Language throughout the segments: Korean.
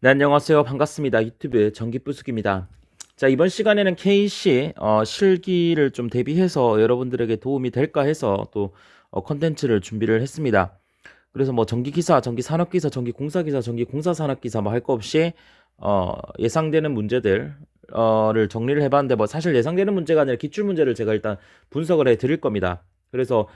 네, 안녕하세요. 반갑습니다. 유튜브 전기부숙입니다. 자, 이번 시간에는 KC 실기를 좀 대비해서 여러분들에게 도움이 될까 해서 또 컨텐츠를 준비를 했습니다. 그래서 뭐 전기기사, 전기산업기사, 전기공사기사, 전기공사산업기사 뭐 할 거 없이 예상되는 문제들 를 정리를 해봤는데 뭐 사실 예상되는 문제가 아니라 기출 문제를 제가 일단 분석을 해 드릴 겁니다. 그래서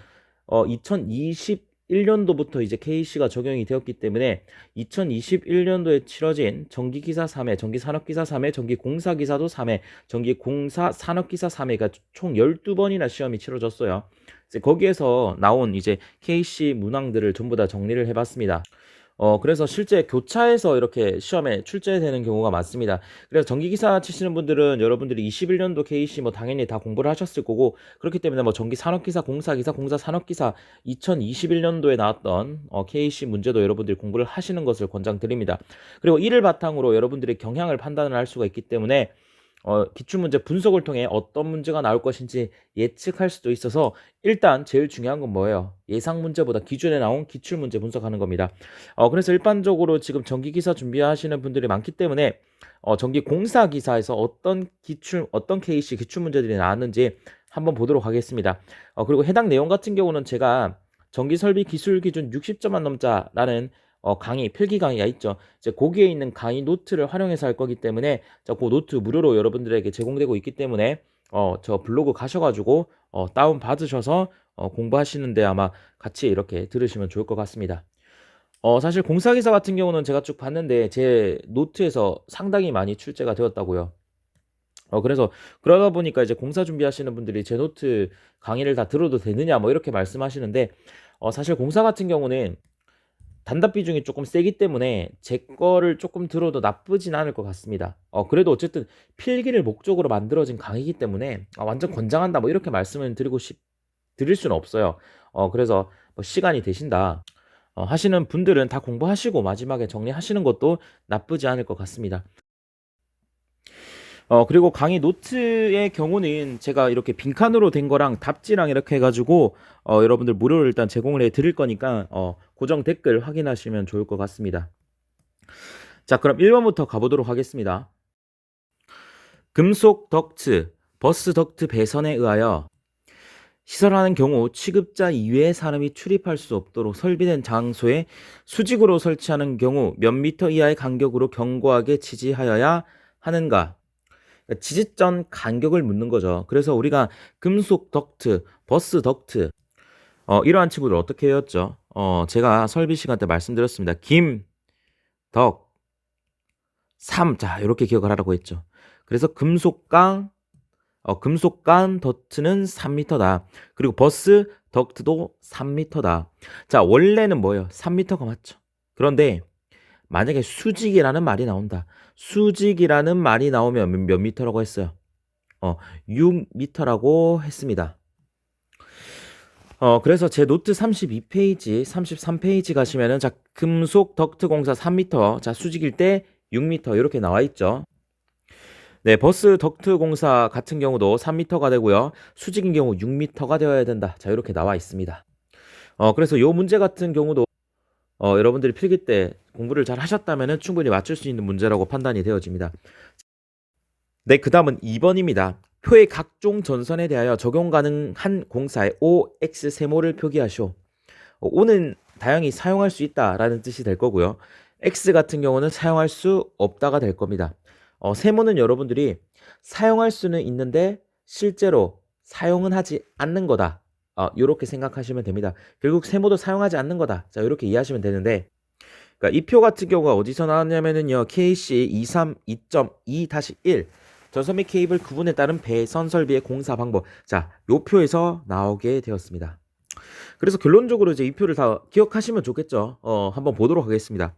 2021년도부터 이제 KC가 적용이 되었기 때문에 2021년도에 치러진 전기기사 3회, 전기산업기사 3회, 전기공사기사도 3회, 전기공사 산업기사 3회가 총 12번이나 시험이 치러졌어요. 이제 거기에서 나온 이제 KC 문항들을 전부 다 정리를 해봤습니다. 그래서 실제 교차해서 이렇게 시험에 출제되는 경우가 많습니다. 그래서 전기기사 치시는 분들은 여러분들이 21년도 KC 뭐 당연히 다 공부를 하셨을 거고, 그렇기 때문에 뭐 전기산업기사, 공사기사, 공사산업기사 2021년도에 나왔던 KC 문제도 여러분들이 공부를 하시는 것을 권장드립니다. 그리고 이를 바탕으로 여러분들의 경향을 판단을 할 수가 있기 때문에 기출문제 분석을 통해 어떤 문제가 나올 것인지 예측할 수도 있어서 일단 제일 중요한 건 뭐예요? 예상 문제보다 기존에 나온 기출문제 분석하는 겁니다. 그래서 일반적으로 지금 전기기사 준비하시는 분들이 많기 때문에 전기공사기사에서 어떤 KC 기출문제들이 나왔는지 한번 보도록 하겠습니다. 그리고 해당 내용 같은 경우는 제가 전기설비 기술 기준 60점만 넘자라는 강의, 필기 강의가 있죠. 이제 거기에 있는 강의 노트를 활용해서 할 거기 때문에 그 노트 무료로 여러분들에게 제공되고 있기 때문에 저 블로그 가셔가지고 다운 받으셔서 공부하시는데 아마 같이 이렇게 들으시면 좋을 것 같습니다. 사실 공사기사 같은 경우는 제가 쭉 봤는데 제 노트에서 상당히 많이 출제가 되었다고요. 그래서 그러다 보니까 이제 공사 준비하시는 분들이 제 노트 강의를 다 들어도 되느냐 뭐 이렇게 말씀하시는데 사실 공사 같은 경우는 단답 비중이 조금 세기 때문에 제 거를 조금 들어도 나쁘진 않을 것 같습니다. 그래도 어쨌든 필기를 목적으로 만들어진 강의이기 때문에 완전 권장한다 뭐 이렇게 말씀을 드릴 수는 없어요. 그래서 뭐 시간이 되신다 하시는 분들은 다 공부하시고 마지막에 정리하시는 것도 나쁘지 않을 것 같습니다. 그리고 강의 노트의 경우는 제가 이렇게 빈칸으로 된 거랑 답지랑 이렇게 해가지고 여러분들 무료로 일단 제공을 해 드릴 거니까 고정 댓글 확인하시면 좋을 것 같습니다. 자, 그럼 1번부터 가보도록 하겠습니다. 금속 덕트, 버스 덕트 배선에 의하여 시설하는 경우 취급자 이외의 사람이 출입할 수 없도록 설비된 장소에 수직으로 설치하는 경우 몇 미터 이하의 간격으로 견고하게 지지하여야 하는가? 그러니까 지지점 간격을 묻는 거죠. 그래서 우리가 금속 덕트, 버스 덕트 이러한 칭부를 어떻게 외웠죠? 제가 설비 시간 때 말씀드렸습니다. 김, 덕, 삼. 자, 이렇게 기억을 하라고 했죠. 그래서 금속관 덕트는 3m다. 그리고 버스 덕트도 3m다. 자, 원래는 뭐예요? 3m가 맞죠. 그런데 만약에 수직이라는 말이 나온다. 수직이라는 말이 나오면 몇 미터라고 했어요? 6m라고 했습니다. 그래서 제 노트 32페이지, 33페이지 가시면은 자, 금속 덕트 공사 3m, 자, 수직일 때 6m 이렇게 나와 있죠. 네, 버스 덕트 공사 같은 경우도 3m가 되고요. 수직인 경우 6m가 되어야 된다. 자, 이렇게 나와 있습니다. 그래서 요 문제 같은 경우도 여러분들이 필기 때 공부를 잘 하셨다면은 충분히 맞출 수 있는 문제라고 판단이 되어집니다. 네, 그 다음은 2번입니다. 표의 각종 전선에 대하여 적용 가능한 공사의 OX 세모를 표기하시오. O는 다양히 사용할 수 있다라는 뜻이 될 거고요. X 같은 경우는 사용할 수 없다가 될 겁니다. 세모는 여러분들이 사용할 수는 있는데 실제로 사용은 하지 않는 거다. 이렇게 생각하시면 됩니다. 결국 세모도 사용하지 않는 거다. 자, 이렇게 이해하시면 되는데, 그러니까 이 표 같은 경우가 어디서 나왔냐면은요, KC 232.2-1 전선 및 케이블 구분에 따른 배선 설비의 공사 방법. 자, 요 표에서 나오게 되었습니다. 그래서 결론적으로 이제 이 표를 다 기억하시면 좋겠죠. 한번 보도록 하겠습니다.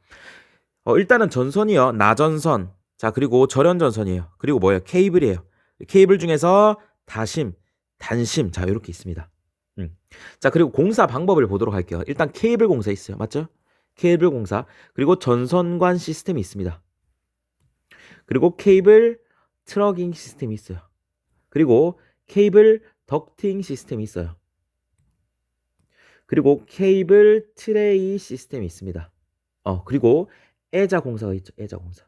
일단은 전선이요. 나전선. 자, 그리고 절연전선이에요. 그리고 뭐예요? 케이블이에요. 케이블 중에서 다심, 단심. 자, 이렇게 있습니다. 자, 그리고 공사 방법을 보도록 할게요. 일단 케이블 공사 있어요. 맞죠? 케이블 공사. 그리고 전선관 시스템이 있습니다. 그리고 케이블 트러깅 시스템이 있어요. 그리고 케이블 덕팅 시스템이 있어요. 그리고 케이블 트레이 시스템이 있습니다. 그리고 애자공사가 있죠. 애자공사.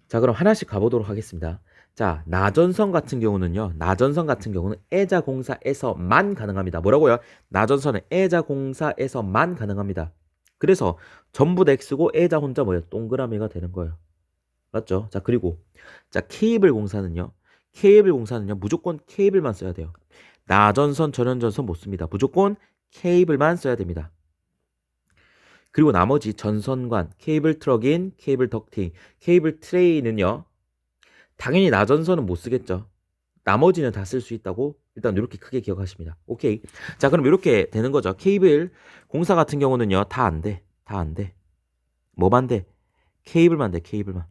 자, 그럼 하나씩 가보도록 하겠습니다. 자, 나전선 같은 경우는요. 나전선 같은 경우는 애자공사에서만 가능합니다. 뭐라고요? 나전선은 애자공사에서만 가능합니다. 그래서 전부 다 X고 애자 혼자 뭐예요? 동그라미가 되는 거예요. 맞죠? 자, 그리고 자, 케이블 공사는요. 무조건 케이블만 써야 돼요. 나전선, 전연전선 못 씁니다. 무조건 케이블만 써야 됩니다. 그리고 나머지 전선관, 케이블 트럭인, 케이블 덕팅, 케이블 트레이는요. 당연히 나전선은 못 쓰겠죠. 나머지는 다 쓸 수 있다고 일단 이렇게 크게 기억하십니다. 오케이. 자, 그럼 이렇게 되는 거죠. 케이블 공사 같은 경우는요. 다 안 돼. 다 안 돼. 뭐만 돼? 케이블만 돼. 케이블만.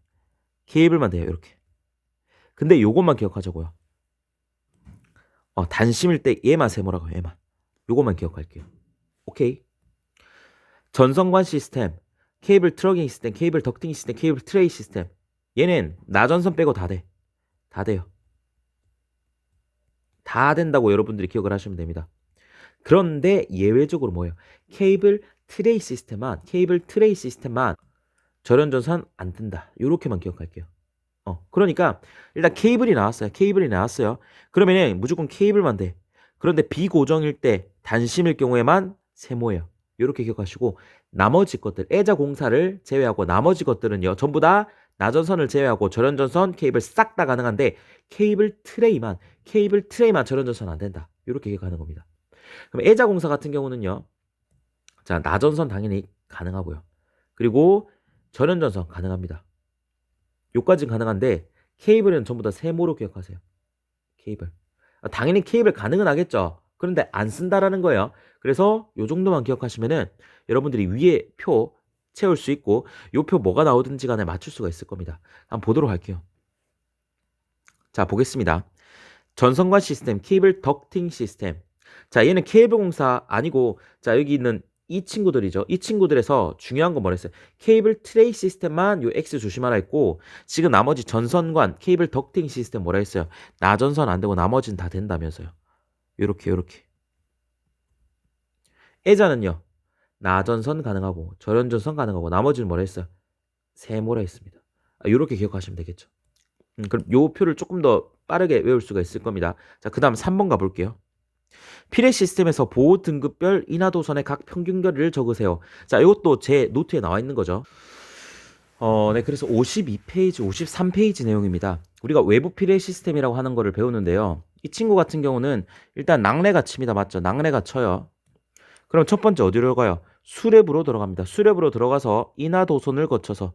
케이블만 돼요. 이렇게. 근데 요것만 기억하자고요. 단심일 때 얘만 세모라고 해요. 얘만. 요것만 기억할게요. 오케이. 전선관 시스템, 케이블 트럭잉 시스템, 케이블 덕팅 시스템, 케이블 트레이 시스템. 얘는 나전선 빼고 다 돼. 다 돼요. 다 된다고 여러분들이 기억을 하시면 됩니다. 그런데 예외적으로 뭐예요? 케이블 트레이 시스템만 절연전선 안 뜬다. 요렇게만 기억할게요. 그러니까 일단 케이블이 나왔어요. 그러면은 무조건 케이블만 돼. 그런데 비고정일 때 단심일 경우에만 세모예요. 요렇게 기억하시고 나머지 것들 애자 공사를 제외하고 나머지 것들은요. 전부 다 나전선을 제외하고 절연전선 케이블 싹 다 가능한데 케이블 트레이만 절연전선 안 된다. 요렇게 기억하는 겁니다. 그럼 애자 공사 같은 경우는요. 자, 나전선 당연히 가능하고요. 그리고 절연전선 가능합니다. 요까지는 가능한데 케이블은 전부 다 세모로 기억하세요. 케이블. 당연히 케이블 가능은 하겠죠. 그런데 안 쓴다라는 거예요. 그래서 요 정도만 기억하시면은 여러분들이 위에 표 채울 수 있고 요 표 뭐가 나오든지 간에 맞출 수가 있을 겁니다. 한번 보도록 할게요. 자, 보겠습니다. 전선관 시스템, 케이블 덕팅 시스템. 자, 얘는 케이블 공사 아니고 자, 여기 있는 이 친구들이죠. 이 친구들에서 중요한 건 뭐랬어요? 케이블 트레이 시스템만 요 X 조심하라 했고 지금 나머지 전선관, 케이블 덕팅 시스템 뭐라 했어요? 나전선 안 되고 나머지는 다 된다면서요. 요렇게. 애자는요. 나전선 가능하고 절연전선 가능하고 나머지는 뭐라 했어요? 세모라 했습니다. 요렇게 기억하시면 되겠죠. 그럼 요 표를 조금 더 빠르게 외울 수가 있을 겁니다. 자, 그 다음 3번 가볼게요. 피레 시스템에서 보호 등급별 인하도선의 각 평균 거리를 적으세요. 자, 이것도 제 노트에 나와 있는 거죠. 네, 그래서 52페이지, 53페이지 내용입니다. 우리가 외부 피레 시스템이라고 하는 거를 배우는데요. 이 친구 같은 경우는 일단 낙뢰가 칩니다. 맞죠? 낙뢰가 쳐요. 그럼 첫 번째 어디로 가요? 수랩으로 들어갑니다. 수랩으로 들어가서 인하도선을 거쳐서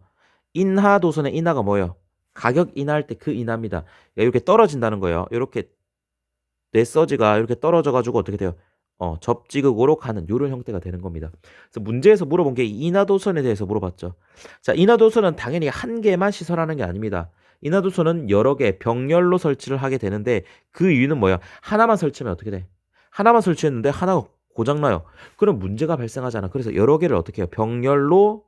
인하도선의 인하가 뭐예요? 가격 인하할 때 그 인하입니다. 이렇게 떨어진다는 거예요. 이렇게 내 서지가 이렇게 떨어져가지고 어떻게 돼요? 접지극으로 가는 이런 형태가 되는 겁니다. 그래서 문제에서 물어본 게 인하도선에 대해서 물어봤죠. 자, 인하도선은 당연히 한 개만 시설하는 게 아닙니다. 인하도선은 여러 개 병렬로 설치를 하게 되는데 그 이유는 뭐야? 하나만 설치하면 어떻게 돼? 하나만 설치했는데 하나가 고장나요. 그럼 문제가 발생하잖아. 그래서 여러 개를 어떻게 해요? 병렬로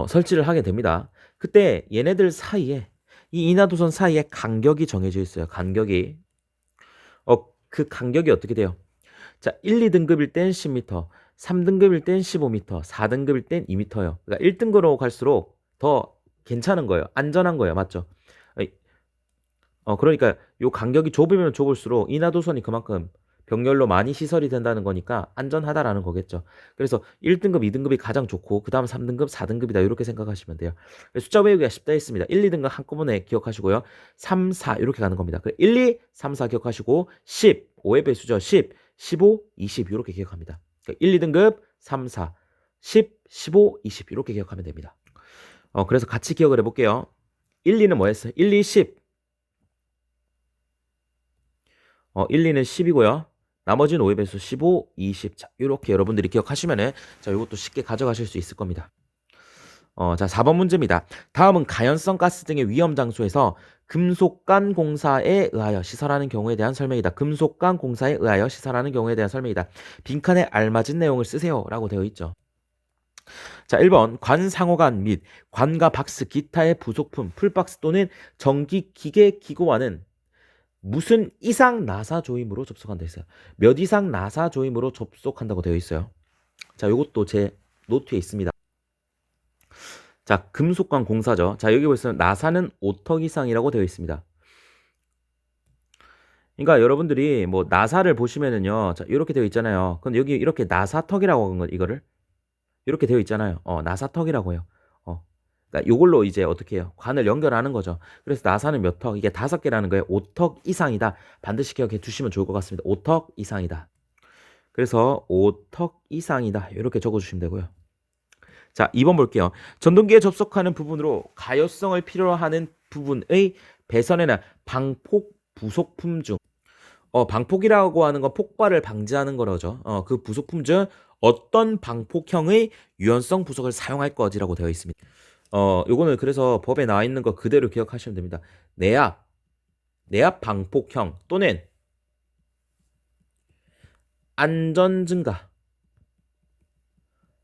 설치를 하게 됩니다. 그때 얘네들 사이에 이 인하도선 사이에 간격이 정해져 있어요. 간격이. 그 간격이 어떻게 돼요? 자, 1, 2등급일 땐 10m, 3등급일 땐 15m, 4등급일 땐 2m예요. 그러니까 1등급으로 갈수록 더 괜찮은 거예요. 안전한 거예요. 맞죠? 그러니까 요 간격이 좁으면 좁을수록 인하도선이 그만큼 병렬로 많이 시설이 된다는 거니까 안전하다라는 거겠죠. 그래서 1등급, 2등급이 가장 좋고 그 다음 3등급, 4등급이다 이렇게 생각하시면 돼요. 숫자 외우기가 쉽다 했습니다. 1, 2등급 한꺼번에 기억하시고요. 3, 4 이렇게 가는 겁니다. 1, 2, 3, 4 기억하시고 10, 5의 배수죠. 10, 15, 20 이렇게 기억합니다. 1, 2등급, 3, 4, 10, 15, 20 이렇게 기억하면 됩니다. 그래서 같이 기억을 해볼게요. 1, 2는 뭐였어요? 1, 2, 10. 1, 2는 10이고요. 나머지는 5의 배수 15, 20. 자, 이렇게 여러분들이 기억하시면은 자, 이것도 쉽게 가져가실 수 있을 겁니다. 자, 4번 문제입니다. 다음은 가연성 가스 등의 위험 장소에서 금속관 공사에 의하여 시설하는 경우에 대한 설명이다. 금속관 공사에 의하여 시설하는 경우에 대한 설명이다. 빈칸에 알맞은 내용을 쓰세요. 라고 되어 있죠. 자, 1번 관상호관 및 관과 박스 기타의 부속품 풀박스 또는 전기 기계 기고와는 무슨 이상 나사 조임으로 접속한다 했어요. 몇 이상 나사 조임으로 접속한다고 되어 있어요. 자, 이것도 제 노트에 있습니다. 자, 금속관 공사죠. 자, 여기 보시면 나사는 5턱 이상이라고 되어 있습니다. 그러니까 여러분들이 뭐 나사를 보시면은요. 자, 이렇게 되어 있잖아요. 근데 여기 이렇게 나사턱이라고 하는 거 이거를 이렇게 되어 있잖아요. 나사턱이라고 해요. 그러니까 요걸로 이제 어떻게 해요? 관을 연결하는 거죠. 그래서 나사는 몇 턱? 이게 5개라는 거예요. 5턱 이상이다. 반드시 기억해 두시면 좋을 것 같습니다. 5턱 이상이다. 그래서 5턱 이상이다. 이렇게 적어 주시면 되고요. 자, 2번 볼게요. 전동기에 접속하는 부분으로 가효성을 필요로 하는 부분의 배선에는 방폭 부속품 중 방폭이라고 하는 건 폭발을 방지하는 거라죠. 그 부속품 중 어떤 방폭형의 유연성 부속을 사용할 것이라고 되어 있습니다. 요거는 그래서 법에 나와 있는 거 그대로 기억하시면 됩니다. 내압 방폭형 또는 안전 증가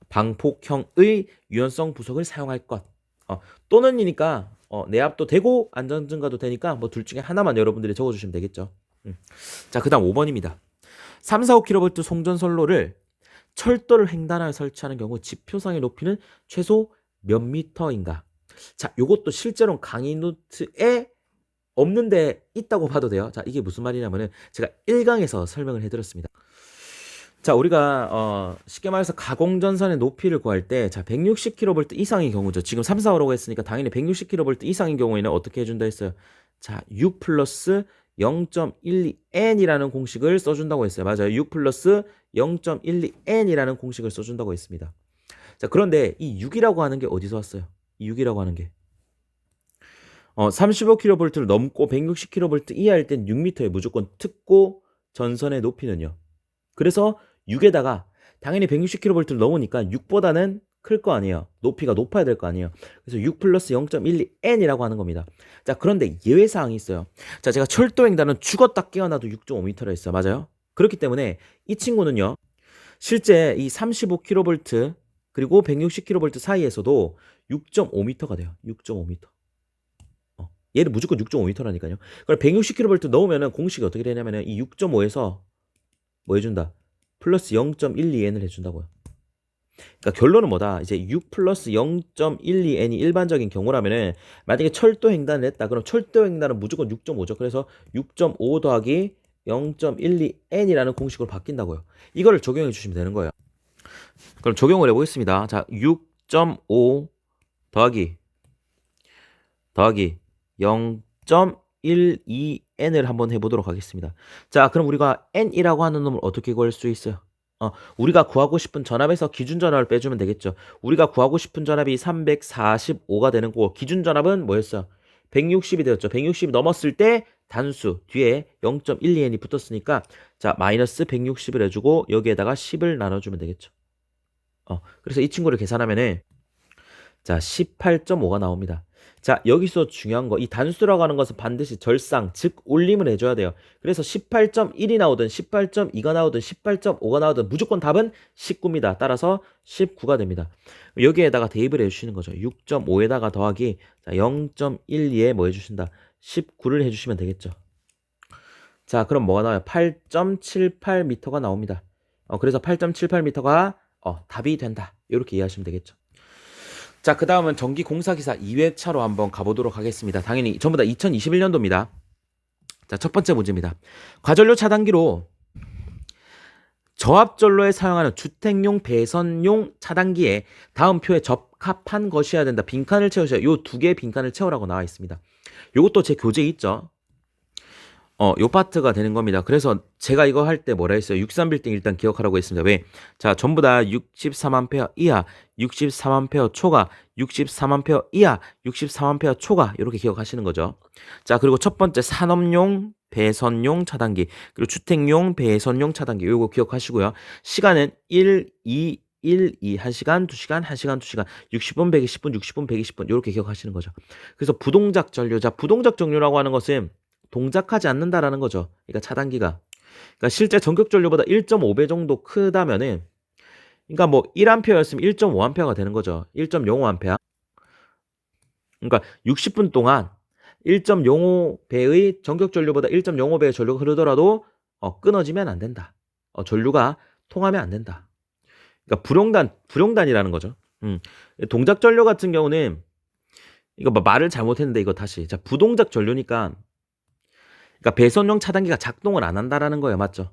방폭형의 유연성 부속을 사용할 것. 또는이니까 내압도 되고 안전 증가도 되니까 뭐 둘 중에 하나만 여러분들이 적어주시면 되겠죠. 자, 그 다음 5번입니다. 3, 4, 5kV 송전선로를 철도를 횡단하여 설치하는 경우 지표상의 높이는 최소 몇 미터인가? 자, 요것도 실제로 강의 노트에 없는데 있다고 봐도 돼요. 자, 이게 무슨 말이냐면은 제가 1강에서 설명을 해드렸습니다. 자, 우리가 쉽게 말해서 가공전선의 높이를 구할 때, 자, 160kV 이상의 경우죠. 지금 3, 4, 5라고 했으니까 당연히 160kV 이상인 경우에는 어떻게 해준다 했어요? 자, 6 플러스 0.12n이라는 공식을 써준다고 했어요. 맞아요. 6 플러스 0.12n이라는 공식을 써준다고 했습니다. 자, 그런데 이 6이라고 하는 게 어디서 왔어요? 이 6이라고 하는 게 35kV를 넘고 160kV 이하일 땐 6m에 무조건 특고 전선의 높이는요. 그래서 6에다가 당연히 160kV를 넘으니까 6보다는 클 거 아니에요. 높이가 높아야 될 거 아니에요. 그래서 6 플러스 0.12n이라고 하는 겁니다. 자, 그런데 예외사항이 있어요. 자, 제가 철도횡단은 죽었다 깨어나도 6.5m라 했어요. 맞아요? 그렇기 때문에 이 친구는요. 실제 이 35kV 그리고 160kV 사이에서도 6.5m가 돼요. 6.5m. 얘는 무조건 6.5m라니까요. 그럼 160kV 넣으면은 공식이 어떻게 되냐면은 이 6.5에서 뭐 해준다? 플러스 0.12n을 해준다고요. 그러니까 결론은 뭐다? 이제 6 플러스 0.12n이 일반적인 경우라면은 만약에 철도 횡단을 했다. 그럼 철도 횡단은 무조건 6.5죠. 그래서 6.5 더하기 0.12n이라는 공식으로 바뀐다고요. 이거를 적용해 주시면 되는 거예요. 그럼 적용을 해보겠습니다. 자, 6.5 더하기 0.12n을 한번 해보도록 하겠습니다. 자, 그럼 우리가 n이라고 하는 놈을 어떻게 구할 수 있어요? 우리가 구하고 싶은 전압에서 기준 전압을 빼주면 되겠죠. 우리가 구하고 싶은 전압이 345가 되는 거고 기준 전압은 뭐였어? 160이 되었죠. 160이 넘었을 때 단수 뒤에 0.12n이 붙었으니까 자, 마이너스 160을 해주고 여기에다가 10을 나눠주면 되겠죠. 그래서 이 친구를 계산하면은 자, 18.5가 나옵니다. 자, 여기서 중요한 거, 이 단수라고 하는 것은 반드시 절상, 즉 올림을 해줘야 돼요. 그래서 18.1이 나오든 18.2가 나오든 18.5가 나오든 무조건 답은 19입니다. 따라서 19가 됩니다. 여기에다가 대입을 해주시는 거죠. 6.5에다가 더하기 0.12에 뭐 해주신다? 19를 해주시면 되겠죠. 자, 그럼 뭐가 나와요? 8.78m가 나옵니다. 그래서 8.78m가 답이 된다. 이렇게 이해하시면 되겠죠. 자, 그 다음은 전기공사기사 2회차로 한번 가보도록 하겠습니다. 당연히 전부 다 2021년도입니다. 자, 첫 번째 문제입니다. 과전료 차단기로 저압전로에 사용하는 주택용 배선용 차단기에 다음 표에 적합한 것이어야 된다. 빈칸을 채우셔야 요 두 개의 빈칸을 채우라고 나와 있습니다. 요것도 제 교재에 있죠. 요 파트가 되는 겁니다. 그래서 제가 이거 할 때 뭐라 했어요? 63빌딩 일단 기억하라고 했습니다. 왜? 자, 전부 다 63A 이하, 63A 초과, 63A 이하, 63A 초과 이렇게 기억하시는 거죠. 자, 그리고 첫 번째 산업용 배선용 차단기, 그리고 주택용 배선용 차단기 요거 기억하시고요. 시간은 1, 2, 1시간, 2시간, 1시간, 2시간, 60분, 120분, 60분, 120분 이렇게 기억하시는 거죠. 그래서 부동작 전류, 자, 부동작 전류라고 하는 것은 동작하지 않는다라는 거죠. 그러니까 차단기가. 그러니까 실제 전격 전류보다 1.5배 정도 크다면은 그러니까 뭐 1A였으면 1.5A가 되는 거죠. 1.05A. 그러니까 60분 동안 1.05배의 전격 전류보다 1.05배의 전류가 흐르더라도 끊어지면 안 된다. 전류가 통하면 안 된다. 그러니까 불용단이라는 거죠. 음. 동작 전류 같은 경우는 이거 말을 잘못했는데 이거 다시. 자, 부동작 전류니까 그러니까 배선용 차단기가 작동을 안 한다라는 거예요. 맞죠?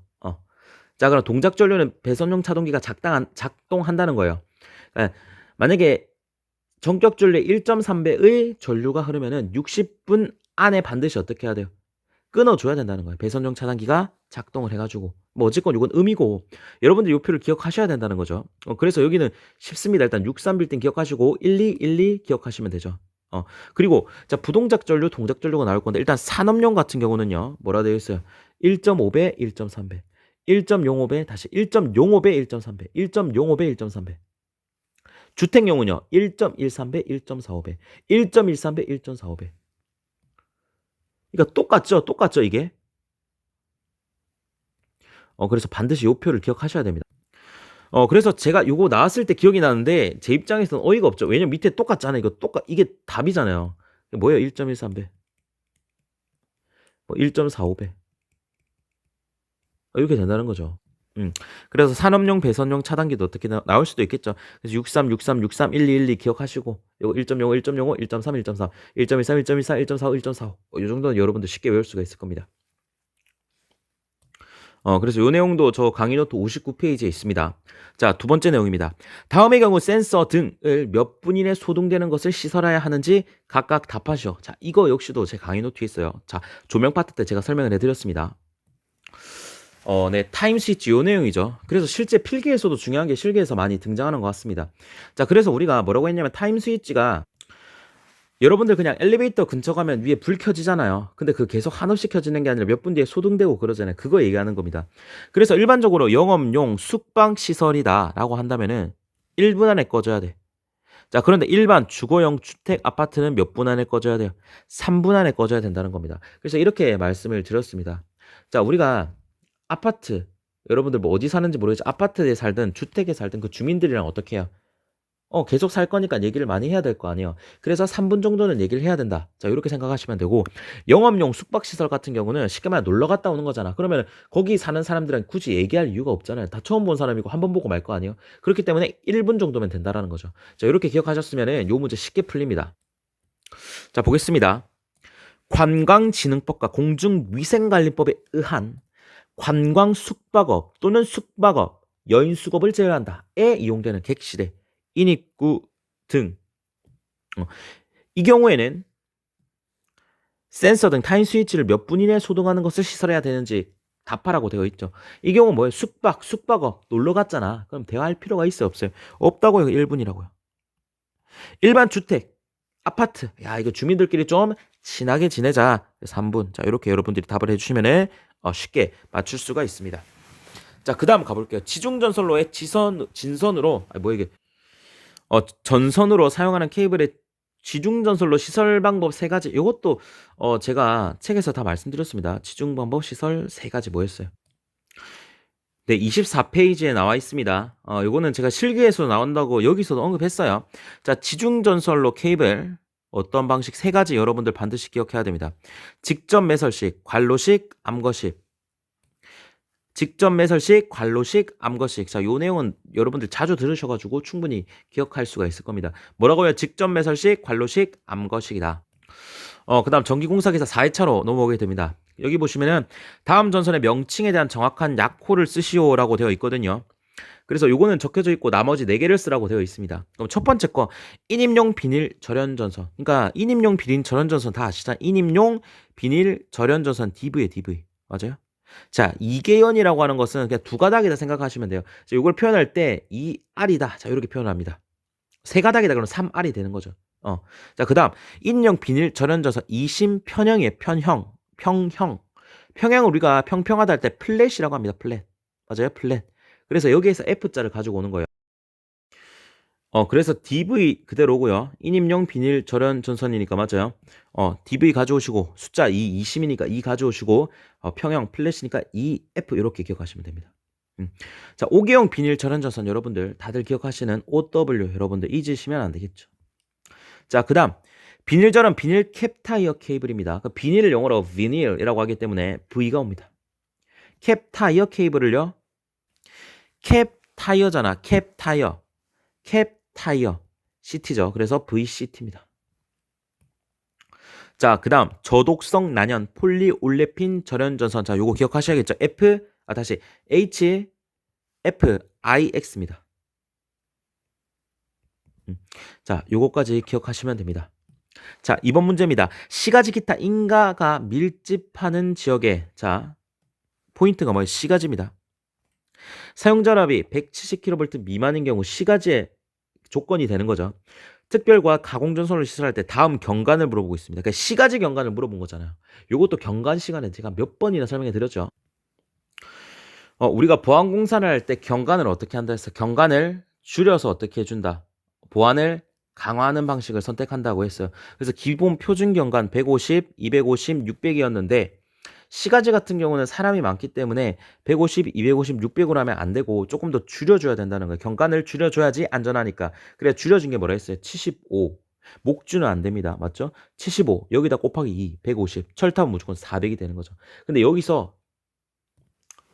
자, 그럼 동작 전류는 배선용 차동기가 작동한다는 거예요. 그러니까 만약에 전격 전류의 1.3배의 전류가 흐르면은 60분 안에 반드시 어떻게 해야 돼요? 끊어줘야 된다는 거예요. 배선용 차단기가 작동을 해가지고. 뭐 어쨌건 이건 의미고 여러분들이 이 표를 기억하셔야 된다는 거죠. 그래서 여기는 쉽습니다. 일단 63빌딩 기억하시고 1212 기억하시면 되죠. 그리고 자, 부동작 전류, 동작 전류가 나올 건데 일단 산업용 같은 경우는요. 뭐라 되어 있어요? 1.5배, 1.3배. 1.05배, 다시 1.05배, 1.3배. 1.05배, 1.3배. 주택용은요. 1.13배, 1.45배. 1.13배, 1.45배. 그러니까 똑같죠, 이게. 그래서 반드시 요 표를 기억하셔야 됩니다. 그래서 제가 요거 나왔을 때 기억이 나는데 제 입장에서는 어이가 없죠. 왜냐면 밑에 똑같잖아요. 이게 답이잖아요. 뭐예요? 1.13배. 뭐 1.45배. 이렇게 된다는 거죠. 그래서 산업용, 배선용 차단기도 어떻게 나올 수도 있겠죠. 그래서 63, 63, 63, 12, 12 기억하시고 요거 1.05, 1.05, 1.3, 1.4, 1.13, 1.14, 1.45, 1.45. 이 정도는 여러분들 쉽게 외울 수가 있을 겁니다. 그래서 요 내용도 저 강의 노트 59페이지에 있습니다. 자, 두 번째 내용입니다. 다음의 경우 센서 등을 몇 분 이내 소등되는 것을 씻어야 하는지 각각 답하시오. 자, 이거 역시도 제 강의 노트에 있어요. 자, 조명 파트 때 제가 설명을 해드렸습니다. 네, 타임 스위치 요 내용이죠. 그래서 실제 필기에서도 중요한 게 실기에서 많이 등장하는 것 같습니다. 자, 그래서 우리가 뭐라고 했냐면 타임 스위치가 여러분들 그냥 엘리베이터 근처 가면 위에 불 켜지잖아요. 근데 그 계속 한없이 켜지는 게 아니라 몇 분 뒤에 소등되고 그러잖아요. 그거 얘기하는 겁니다. 그래서 일반적으로 영업용 숙박 시설이다 라고 한다면은 1분 안에 꺼져야 돼. 자, 그런데 일반 주거용 주택 아파트는 몇 분 안에 꺼져야 돼요? 3분 안에 꺼져야 된다는 겁니다. 그래서 이렇게 말씀을 드렸습니다. 자, 우리가 아파트, 여러분들 뭐 어디 사는지 모르겠지만 아파트에 살든 주택에 살든 그 주민들이랑 어떻게 해요? 계속 살 거니까 얘기를 많이 해야 될 거 아니에요. 그래서 3분 정도는 얘기를 해야 된다. 자, 이렇게 생각하시면 되고, 영업용 숙박시설 같은 경우는 쉽게 말해 놀러 갔다 오는 거잖아. 그러면 거기 사는 사람들은 굳이 얘기할 이유가 없잖아요. 다 처음 본 사람이고 한 번 보고 말 거 아니에요. 그렇기 때문에 1분 정도면 된다라는 거죠. 자, 이렇게 기억하셨으면 요 문제 쉽게 풀립니다. 자, 보겠습니다. 관광진흥법과 공중위생관리법에 의한 관광숙박업 또는 숙박업, 여인수급을 제외한다에 이용되는 객실의 인입구 등. 이 경우에는 센서 등 타임 스위치를 몇 분 이내에 소등하는 것을 시설해야 되는지 답하라고 되어 있죠. 이 경우 뭐예요? 숙박업 놀러 갔잖아. 그럼 대화할 필요가 있어요, 없어요? 없다고요. 1분이라고요. 일반 주택, 아파트. 야, 이거 주민들끼리 좀 친하게 지내자. 3분. 자, 이렇게 여러분들이 답을 해주시면 쉽게 맞출 수가 있습니다. 자, 그 다음 가볼게요. 지중전선로의 진선으로, 이게? 전선으로 사용하는 케이블의 지중전선로 시설 방법 3가지. 이것도 제가 책에서 다 말씀드렸습니다. 지중 방법 시설 3가지 뭐였어요? 네, 24페이지에 나와 있습니다. 요거는 제가 실기에서 나온다고 여기서도 언급했어요. 자, 지중전선로 케이블 어떤 방식 3가지 여러분들 반드시 기억해야 됩니다. 직접 매설식, 관로식, 암거식. 직접 매설식, 관로식, 암거식. 자, 요 내용은 여러분들 자주 들으셔가지고 충분히 기억할 수가 있을 겁니다. 뭐라고요? 직접 매설식, 관로식, 암거식이다. 그 다음 전기공사기사 4회차로 넘어오게 됩니다. 여기 보시면은 다음 전선의 명칭에 대한 정확한 약호를 쓰시오라고 되어 있거든요. 그래서 요거는 적혀져 있고 나머지 4개를 쓰라고 되어 있습니다. 그럼 첫 번째 거 인입용 비닐 절연 전선. 그러니까 인입용 비닐 절연 전선 다 아시잖아요. 인입용 비닐 절연 전선 DV에 DV. 맞아요? 자, 이계연이라고 하는 것은 그냥 두 가닥이다 생각하시면 돼요. 자, 이걸 표현할 때 이 알이다. 자, 이렇게 표현합니다. 세 가닥이다 그러면 3알이 되는 거죠. 자, 그다음 인용 비닐 절연져서 이심 편형이에요. 평형. 평형 우리가 평평하다 할 때 플랫이라고 합니다. 플랫. 맞아요? 플랫. 그래서 여기에서 F자를 가지고 오는 거예요. 그래서 DV 그대로고요. 인임용 비닐 절연 전선이니까 맞아요. DV 가져오시고 숫자 2, 2심이니까 2 가져오시고 평형 플랫이니까 2F 이렇게 기억하시면 됩니다. 자, 5개형 비닐 절연 전선 여러분들 다들 기억하시는 OW 여러분들 잊으시면 안 되겠죠. 자, 그다음 비닐 절연 비닐 캡 타이어 케이블입니다. 그 비닐을 영어로 비닐이라고 하기 때문에 V가 옵니다. 캡 타이어 케이블을요. 캡 타이어잖아. 캡 타이어. 캡 타이어, CT죠. 그래서 VCT입니다. 자, 그 다음 저독성 난연 폴리올레핀 절연전선. 자, 요거 기억하셔야겠죠. 다시 HFIX입니다. 자, 요거까지 기억하시면 됩니다. 자, 이번 문제입니다. 시가지 기타 인가가 밀집하는 지역에, 자, 포인트가 뭐예요? 시가지입니다. 사용전압이 170kV 미만인 경우 시가지의 조건이 되는 거죠. 특별과 가공전선을 시설할 때 다음 경관을 물어보고 있습니다. 그러니까 시가지 경관을 물어본 거잖아요. 요것도 경관 시간에 제가 몇 번이나 설명해 드렸죠. 우리가 보안공사를 할 때 경관을 어떻게 한다 했어? 경관을 줄여서 어떻게 해준다? 보안을 강화하는 방식을 선택한다고 했어요. 그래서 기본 표준 경관 150, 250, 600이었는데 시가지 같은 경우는 사람이 많기 때문에 150, 250, 600으로 하면 안 되고 조금 더 줄여줘야 된다는 거예요. 경관을 줄여줘야지 안전하니까. 그래 줄여준 게 뭐라 했어요? 75. 목줄은 안 됩니다. 맞죠? 75. 여기다 곱하기 2, 150. 철탑은 무조건 400이 되는 거죠. 근데 여기서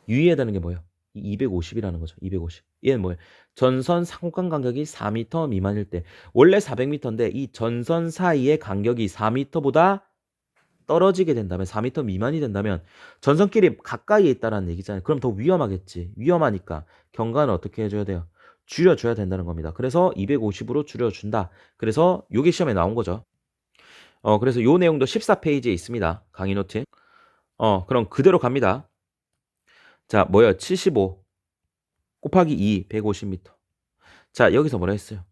유의해야 되는 게 뭐예요? 250이라는 거죠. 250. 얘는 뭐예요? 전선 상호간 간격이 4m 미만일 때. 원래 400m인데 이 전선 사이의 간격이 4m보다 떨어지게 된다면 4m 미만이 된다면 전선끼리 가까이에 있다는 얘기잖아요. 그럼 더 위험하겠지. 위험하니까 경관을 어떻게 해줘야 돼요? 줄여줘야 된다는 겁니다. 그래서 250으로 줄여준다. 그래서 요게 시험에 나온 거죠. 그래서 요 내용도 14페이지에 있습니다. 강의 노트. 그럼 그대로 갑니다. 자, 뭐예요? 75 곱하기 2, 150m. 자, 여기서 뭐라 했어요?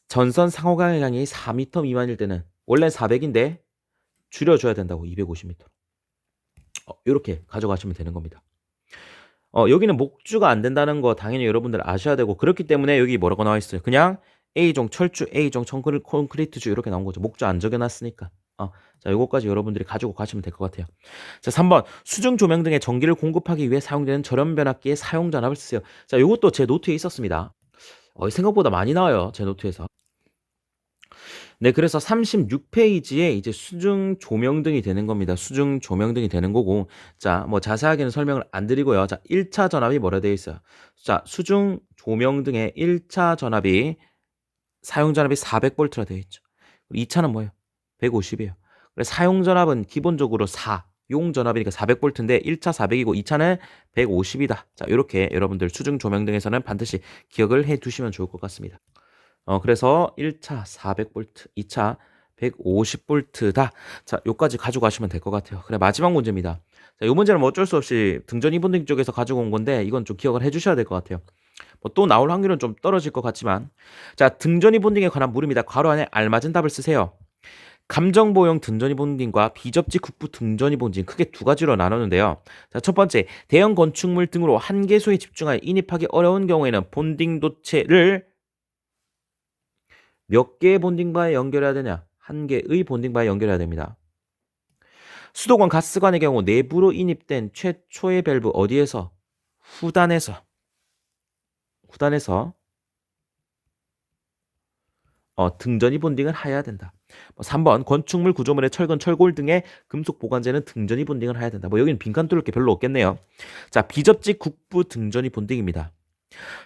전선 상호간격이 4m 미만일 때는 원래 400인데 줄여줘야 된다고 250m. 이렇게 가져가시면 되는 겁니다. 여기는 목주가 안 된다는 거 당연히 여러분들 아셔야 되고 그렇기 때문에 여기 뭐라고 나와 있어요? 그냥 A종 철주, A종 콘크리트주 이렇게 나온 거죠. 목주 안 적여놨으니까. 자, 요거까지 여러분들이 가지고 가시면 될 것 같아요. 자, 3번 수중 조명 등의 전기를 공급하기 위해 사용되는 절연 변압기의 사용 전압을 쓰세요. 자, 요것도 제 노트에 있었습니다. 생각보다 많이 나와요. 제 노트에서. 네, 그래서 36페이지에 이제 수중 조명등이 되는 겁니다. 수중 조명등이 되는 거고, 자, 뭐 자세하게는 설명을 안 드리고요. 자, 1차 전압이 뭐라 되어 있어요? 자, 수중 조명등의 1차 전압이 사용 전압이 400V라 되어 있죠. 2차는 뭐예요? 150이에요. 그래서 사용 전압은 기본적으로 4, 용 전압이니까 400V인데 1차 400이고 2차는 150이다. 자, 이렇게 여러분들 수중 조명등에서는 반드시 기억을 해 두시면 좋을 것 같습니다. 그래서 1차 400V, 2차 150V다. 자, 요까지 가져가시면 될 것 같아요. 그래, 마지막 문제입니다. 자, 요 문제는 뭐 어쩔 수 없이 등전 이본딩 쪽에서 가지고 온 건데 이건 좀 기억을 해주셔야 될 것 같아요. 뭐 또 나올 확률은 좀 떨어질 것 같지만, 자, 등전 이본딩에 관한 물음이다. 괄호 안에 알맞은 답을 쓰세요. 감정보용 등전이 본딩과 비접지 국부 등전이 본딩 크게 두 가지로 나누는데요. 자, 첫 번째, 대형 건축물 등으로 한 개소에 집중하여 인입하기 어려운 경우에는 본딩 도체를 몇 개의 본딩바에 연결해야 되냐? 한 개의 본딩바에 연결해야 됩니다. 수도관 가스관의 경우 내부로 인입된 최초의 밸브 어디에서? 후단에서 등전이 본딩을 해야 된다. 3번 건축물 구조물의 철근, 철골 등의 금속 보관재는 등전이 본딩을 해야 된다. 여기는 빈칸 뚫을 게 별로 없겠네요. 자, 비접지 국부 등전이 본딩입니다.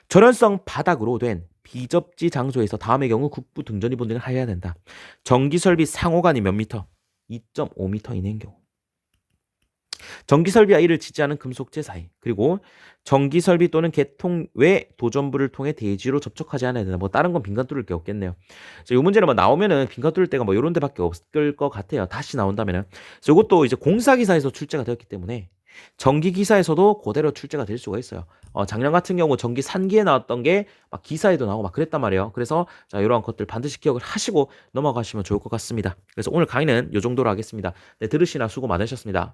절연성 바닥으로 된 비접지 장소에서 다음의 경우 국부 등전이 본딩을 해야 된다. 전기설비 상호간이 몇 미터? 2.5m 이내인 경우. 전기설비와 이를 짓지 않은 금속재 사이, 그리고 전기설비 또는 개통 외 도전부를 통해 대지로 접촉하지 않아야 된다. 다른 건 빈칸 뚫을 게 없겠네요. 이 문제는 나오면은 빈칸 뚫을 때가 이런 데밖에 없을 것 같아요. 다시 나온다면은. 이것도 이제 공사기사에서 출제가 되었기 때문에 전기기사에서도 그대로 출제가 될 수가 있어요. 작년 같은 경우 전기 3기에 나왔던 게 막 기사에도 나오고 막 그랬단 말이에요. 그래서 자, 이러한 것들 반드시 기억을 하시고 넘어가시면 좋을 것 같습니다. 그래서 오늘 강의는 이 정도로 하겠습니다. 네, 들으시나 수고 많으셨습니다.